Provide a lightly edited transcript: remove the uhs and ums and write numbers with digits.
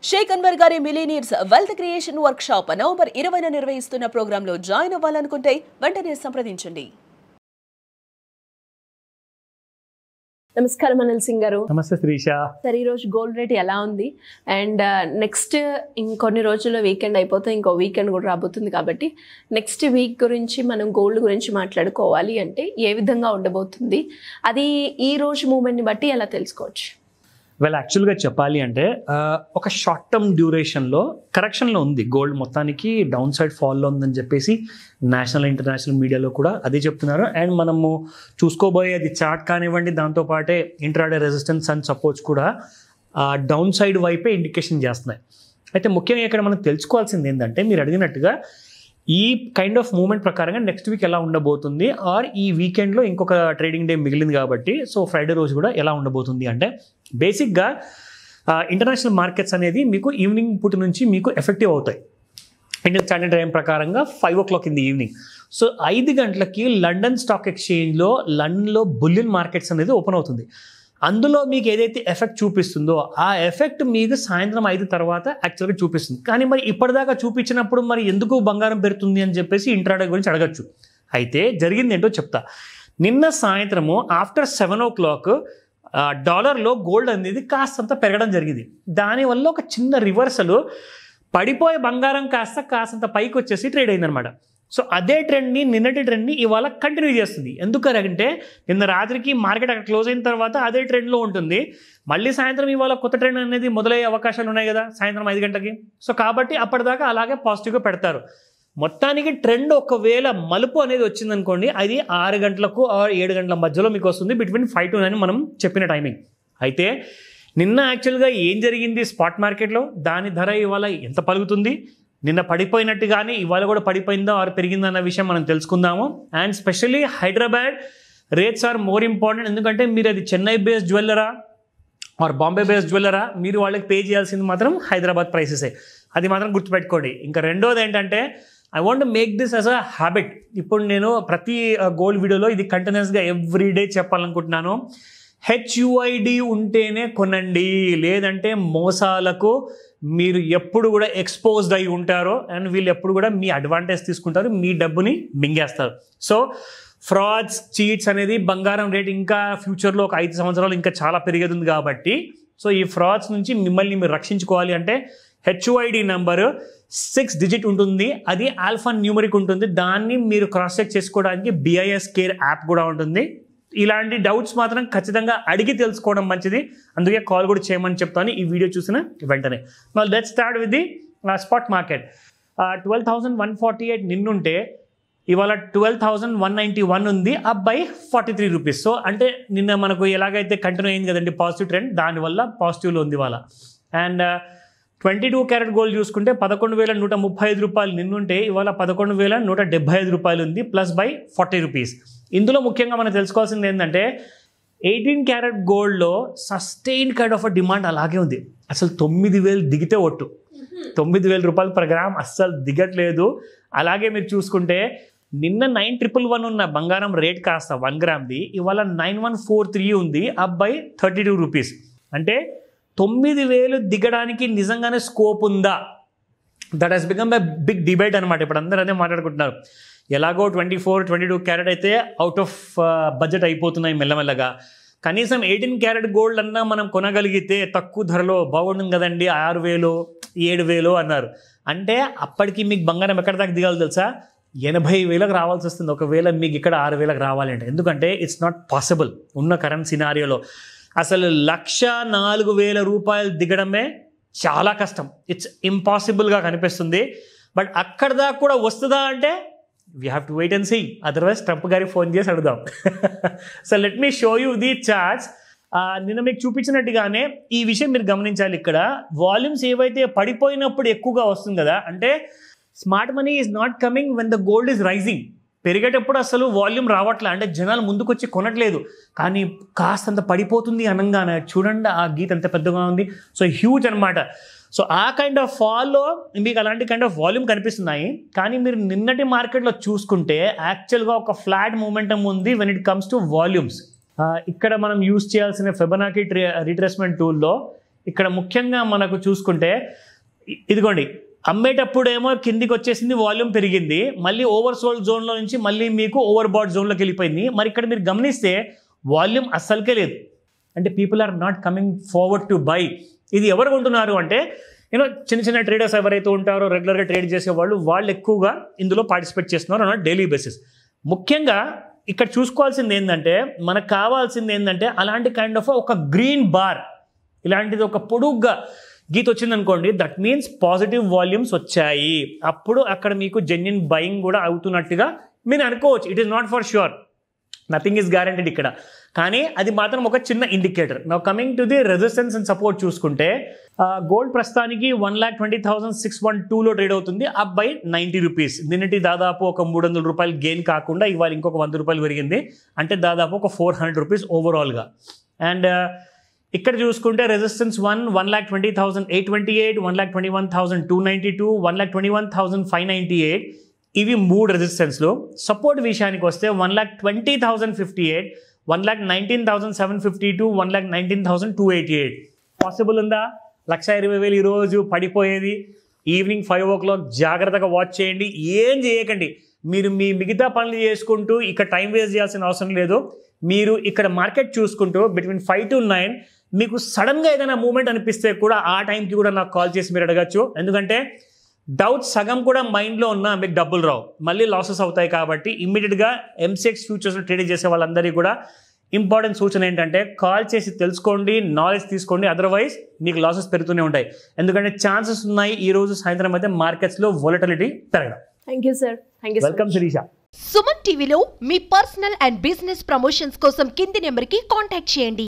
షేక్ అన్వర్ గారి millionaires wealth creation workshop November 20న నిర్వహిస్తున్న ప్రోగ్రాంలో జాయిన్ అవ్వాలనుకుంటే వెంటనే సంప్రదించండి. నమస్కారం అనిల్ సింగ్ గారు. నమస్తే శ్రీష. సరే, ఈరోజు గోల్డ్ రేట్ ఎలా ఉంది? అండ్ నెక్స్ట్ ఇంకొన్ని రోజుల్లో వీకెండ్ అయిపోతే ఇంకో వీకెండ్ కూడా రాబోతుంది కాబట్టి నెక్స్ట్ వీక్ గురించి మనం గోల్డ్ గురించి మాట్లాడుకోవాలి అంటే ఏ విధంగా ఉండబోతుంది, అది ఈ రోజు మూమెంట్ని బట్టి ఎలా తెలుసుకోవచ్చు? యాక్చువల్గా చెప్పాలి అంటే ఒక షార్ట్ టర్మ్ డ్యూరేషన్లో కరెక్షన్లో ఉంది గోల్డ్, మొత్తానికి డౌన్ సైడ్ ఫాల్లో ఉందని చెప్పేసి నేషనల్ ఇంటర్నేషనల్ మీడియాలో కూడా అదే చెప్తున్నారు. అండ్ మనము చూసుకోబోయేది చార్ట్ కానివ్వండి, దాంతోపాటే ఇంట్రాడే రెసిస్టెన్స్ అండ్ సపోర్ట్స్ కూడా డౌన్ సైడ్ వైపే ఇండికేషన్ చేస్తున్నాయి. అయితే ముఖ్యంగా ఇక్కడ మనం తెలుసుకోవాల్సింది ఏంటంటే, మీరు అడిగినట్టుగా ఈ కైండ్ ఆఫ్ మూమెంట్ ప్రకారంగా నెక్స్ట్ వీక్ ఎలా ఉండబోతుంది, ఆర్ ఈ వీకెండ్లో ఇంకొక ట్రేడింగ్ డే మిగిలింది కాబట్టి సో ఫ్రైడే రోజు కూడా ఎలా ఉండబోతుంది అంటే, బేసిక్గా ఇంటర్నేషనల్ మార్కెట్స్ అనేది మీకు ఈవినింగ్ పూట నుంచి మీకు ఎఫెక్టివ్ అవుతాయి. ఇండియన్ స్టాండర్డ్ టైం ప్రకారంగా 5 o'clock in the evening. So 5 గంటలకి లండన్ స్టాక్ ఎక్స్చేంజ్లో లండన్లో బుల్లియన్ మార్కెట్స్ అనేది ఓపెన్ అవుతుంది. అందులో మీకు ఏదైతే ఎఫెక్ట్ చూపిస్తుందో ఆ ఎఫెక్ట్ మీకు సాయంత్రం 5 తర్వాత యాక్చువల్గా చూపిస్తుంది. కానీ మరి ఇప్పటిదాకా చూపించినప్పుడు మరి ఎందుకు బంగారం పెరుగుతుంది అని చెప్పేసి ఇంట్రాడే గురించి అడగచ్చు. అయితే జరిగింది ఏంటో చెప్తా. నిన్న సాయంత్రము ఆఫ్టర్ 7 o'clock డాలర్లో గోల్డ్ అనేది కాస్తంత పెరగడం జరిగింది. దానివల్ల ఒక చిన్న రివర్సల్ పడిపోయే బంగారం కాస్తంత పైకి వచ్చేసి ట్రేడ్ అయిందనమాట. సో అదే ట్రెండ్ని, నిన్నటి ట్రెండ్ని ఇవాళ కంటిన్యూ చేస్తుంది. ఎందుకంటే నిన్న రాత్రికి మార్కెట్ అక్కడ క్లోజ్ అయిన తర్వాత అదే ట్రెండ్లో ఉంటుంది. మళ్ళీ సాయంత్రం ఇవాళ కొత్త ట్రెండ్ అనేది మొదలయ్యే అవకాశాలు ఉన్నాయి కదా సాయంత్రం 5 గంటలకి. సో కాబట్టి అప్పటిదాకా అలాగే పాజిటివ్గా పెడతారు. మొత్తానికి ట్రెండ్ ఒకవేళ మలుపు అనేది వచ్చిందనుకోండి, అది 6 గంటలకు 7 గంటల మధ్యలో మీకు వస్తుంది, బిట్వీన్ 5 to 9 మనం చెప్పిన టైమింగ్. అయితే నిన్న యాక్చువల్గా ఏం జరిగింది స్పాట్ మార్కెట్లో, దాని ధర ఇవాళ ఎంత పలుకుతుంది, నిన్న పడిపోయినట్టు కానీ ఇవాళ కూడా పడిపోయిందా ఆర్ పెరిగిందా అన్న విషయం మనం తెలుసుకుందాము. And specially Hyderabad rates are more important. ఎందుకంటే మీరు అది చెన్నై బేస్డ్ జ్యువెల్లరా ఆర్ బాంబే బేస్డ్ జ్యువెల్లరా, మీరు వాళ్ళకి పే చేయాల్సింది మాత్రం హైదరాబాద్ ప్రైసెసే. అది మాత్రం గుర్తుపెట్టుకోండి. ఇంకా రెండోది ఏంటంటే, I want make this as a habit. ఇప్పుడు నేను ప్రతి గోల్డ్ వీడియోలో ఇది కంటిన్యూస్గా ఎవ్రీడే చెప్పాలనుకుంటున్నాను. HUID ఉంటేనే కొనండి, లేదంటే మోసాలకు మీరు ఎప్పుడు కూడా ఎక్స్పోజ్డ్ అయి ఉంటారో అండ్ వీళ్ళు ఎప్పుడు కూడా మీ అడ్వాంటేజ్ తీసుకుంటారు, మీ డబ్బుని మింగేస్తారు. సో ఫ్రాడ్స్, చీట్స్ అనేది బంగారం రేట్ ఇంకా ఫ్యూచర్లో ఒక 5 సంవత్సరాలు ఇంకా చాలా పెరిగేది ఉంది కాబట్టి, సో ఈ ఫ్రాడ్స్ నుంచి మిమ్మల్ని మీరు రక్షించుకోవాలి అంటే HUID నెంబరు 6 digit ఉంటుంది. అది ఆల్ఫా న్యూమరిక్ ఉంటుంది. దాన్ని మీరు క్రాస్ చెక్ చేసుకోవడానికి BIS కేర్ యాప్ కూడా ఉంటుంది. ఇలాంటి డౌట్స్ మాత్రం ఖచ్చితంగా అడిగి తెలుసుకోవడం మంచిది. అందుకే కాల్ కూడా చేయమని చెప్తాను ఈ వీడియో చూసిన వెంటనే. Let's start with the spot market. 12,148 నిన్నుంటే ఇవాళ 12,191 ఉంది, అప్ బై 43 రూపీస్. సో అంటే నిన్న మనకు ఎలాగైతే కంటిన్యూ అయింది కదండి పాజిటివ్ ట్రెండ్, దానివల్ల పాజిటివ్లో ఉంది ఇవాళ. అండ్ 22 క్యారెట్ గోల్డ్ చూసుకుంటే 11,135 రూపాయలు నిన్నుంటే ఇవాళ 11,175 రూపాయలు ఉంది, ప్లస్ బై 40 రూపీస్. ఇందులో ముఖ్యంగా మనం తెలుసుకోవాల్సింది ఏంటంటే, 18 క్యారెట్ గోల్డ్లో సస్టైన్ కైండ్ ఆఫ్ డిమాండ్ అలాగే ఉంది. అసలు 9,000 దిగితే ఒట్టు, 9,000 రూపాయలు పర్ గ్రామ్ అస్సలు దిగట్లేదు. అలాగే మీరు చూసుకుంటే నిన్న 9,111 ఉన్న బంగారం రేట్ కాస్త 1 గ్రామ్ది ఇవాళ 9,143 ఉంది, అప్ బై 32 రూపీస్. అంటే 9,000 దిగడానికి నిజంగానే స్కోప్ ఉందా? That has become a big debate అనమాట. ఇప్పుడు అందరూ అదే మాట్లాడుకుంటున్నారు. ఎలాగో 22 క్యారెట్ అయితే అవుట్ ఆఫ్ బడ్జెట్ అయిపోతున్నాయి మెల్లమెల్లగా. కనీసం 18 క్యారెట్ గోల్డ్ అన్నా మనం కొనగలిగితే తక్కువ ధరలో బాగుంటుంది కదండి, 6,000 7,000 అన్నారు. అంటే అప్పటికి మీకు బంగారం ఎక్కడ దాకా దిగాలి తెలుసా? 80,000కి రావాల్సి వస్తుంది ఒకవేళ మీకు ఇక్కడ 6,000కి రావాలంటే. ఎందుకంటే ఇట్స్ నాట్ పాసిబుల్ ఉన్న కరెంట్ సినారియోలో. అసలు 1,04,000 రూపాయలు దిగడమే చాలా కష్టం, ఇట్స్ ఇంపాసిబుల్గా కనిపిస్తుంది. బట్ అక్కడ దాకా కూడా వస్తుందా అంటే we have to wait and see. Otherwise Trump గారికి ఫోన్ చేసి అడుగుదాం. So let me show you the charts. నిన్న మీకు చూపించినట్టుగానే ఈ విషయం మీరు గమనించాలి. ఇక్కడ వాల్యూమ్స్ ఏవైతే పడిపోయినప్పుడు ఎక్కువగా వస్తుంది కదా, అంటే smart money is not coming when the gold is rising. పెరిగేటప్పుడు అసలు వాల్యూమ్ రావట్లే, అంటే జనాలు ముందుకు వచ్చి కొనట్లేదు. కానీ కాస్తంత పడిపోతుంది అనగానే చూడండి ఆ గీత ఎంత పెద్దగా ఉంది. సో హ్యూజ్ అనమాట. సో ఆ కైండ్ ఆఫ్ ఫాల్లో మీకు అలాంటి కైండ్ ఆఫ్ వాల్యూమ్ కనిపిస్తున్నాయి. కానీ మీరు నిన్నటి మార్కెట్లో చూసుకుంటే యాక్చువల్గా ఒక ఫ్లాట్ మూమెంటం ఉంది when it comes to volumes. ఇక్కడ మనం యూజ్ చేయాల్సిన ఫెబనాకీ రిట్రేస్మెంట్ టూల్లో ఇక్కడ ముఖ్యంగా మనకు చూసుకుంటే ఇదిగోండి, అమ్మేటప్పుడేమో కిందికి వచ్చేసింది, వాల్యూమ్ పెరిగింది, మళ్ళీ ఓవర్ సోల్డ్ జోన్లో నుంచి మళ్ళీ మీకు ఓవర్ బాట్ జోన్లోకి వెళ్ళిపోయింది. మరి ఇక్కడ మీరు గమనిస్తే వాల్యూమ్ అస్సలకే లేదు, అంటే people are not coming forward to buy. ఇది ఎవరు కొంటున్నారు అంటే చిన్న చిన్న ట్రేడర్స్ ఎవరైతే ఉంటారో, రెగ్యులర్గా ట్రేడ్ చేసేవాళ్ళు, వాళ్ళు ఎక్కువగా ఇందులో పార్టిసిపేట్ చేస్తున్నారు అన్న డైలీ బేసిస్. ముఖ్యంగా ఇక్కడ చూసుకోవాల్సింది ఏంటంటే, మనకు కావాల్సింది ఏంటంటే అలాంటి కైండ్ ఆఫ్ ఒక గ్రీన్ బార్, ఇలాంటిది ఒక పొడుగ్గా గీత వచ్చింది అనుకోండి, దట్ మీన్స్ పాజిటివ్ వాల్యూమ్స్ వచ్చాయి. అప్పుడు అక్కడ మీకు జెన్యున్ బయింగ్ కూడా అవుతున్నట్టుగా మీరు అనుకోవచ్చు. It is not for sure, nothing is guaranteed ఇక్కడ, కానీ అది మాత్రం ఒక చిన్న indicator. Now coming to the resistance and support చూసుకుంటే, గోల్డ్ ప్రస్తుతానికి 1,20,612లో ట్రేడ్ అవుతుంది, అప్ బై 90 రూపీస్. నిన్నటి దాదాపు ఒక 300 రూపాయలు గెయిన్ కాకుండా ఇవాళ ఇంకొక 100 రూపాయలు పెరిగింది, అంటే దాదాపు ఒక 400 రూపీస్ ఓవరాల్గా. అండ్ ఇక్కడ చూసుకుంటే రెసిస్టెన్స్ 1,20,828, 1,21,292, 1,21,598, ఇవి 3 రెసిస్టెన్స్లు. సపోర్ట్ విషయానికి వస్తే 1,20,058, 1,19,752, 1,19,288. పాసిబుల్ ఉందా? 1,20,000 ఈరోజు పడిపోయేది. ఈవినింగ్ 5 o'clock జాగ్రత్తగా వాచ్ చేయండి, ఏం చేయకండి. మీరు మీ మిగతా పనులు చేసుకుంటూ ఇక్కడ టైం వేస్ట్ చేయాల్సిన అవసరం లేదు. మీరు ఇక్కడ మార్కెట్ చూసుకుంటూ బిట్వీన్ 5 to 9 మీకు సడన్గా ఏదైనా మూమెంట్ అనిపిస్తే కూడా ఆ టైంకి కూడా నాకు కాల్ చేసి మీరు అడగచ్చు. ఎందుకంటే డౌట్ సగం కూడా మైండ్లో ఉన్నా మీకు డబ్బులు రావు, మళ్ళీ లాసెస్ అవుతాయి. కాబట్టి ఇమ్మీడియట్గా ఎంసెక్స్ ఫ్యూచర్స్లో ట్రేడింగ్ చేసే వాళ్ళందరికీ కూడా ఇంపార్టెంట్ సూచన ఏంటంటే, కాల్ చేసి తెలుసుకోండి, నాలెడ్జ్ తీసుకోండి, అదర్వైజ్ మీకు లాసెస్ పెరుగుతూనే ఉంటాయి. ఎందుకంటే ఛాన్సెస్ ఉన్నాయి ఈ రోజు సాయంత్రం అయితే మార్కెట్స్లో వోలటిలిటీ పెరగడం. Thank you sir. Welcome Shirisha. Suman టీవీలో మీ పర్సనల్ అండ్ బిజినెస్ ప్రమోషన్స్ కోసం కింది నెంబర్కి కాంటాక్ట్ చేయండి.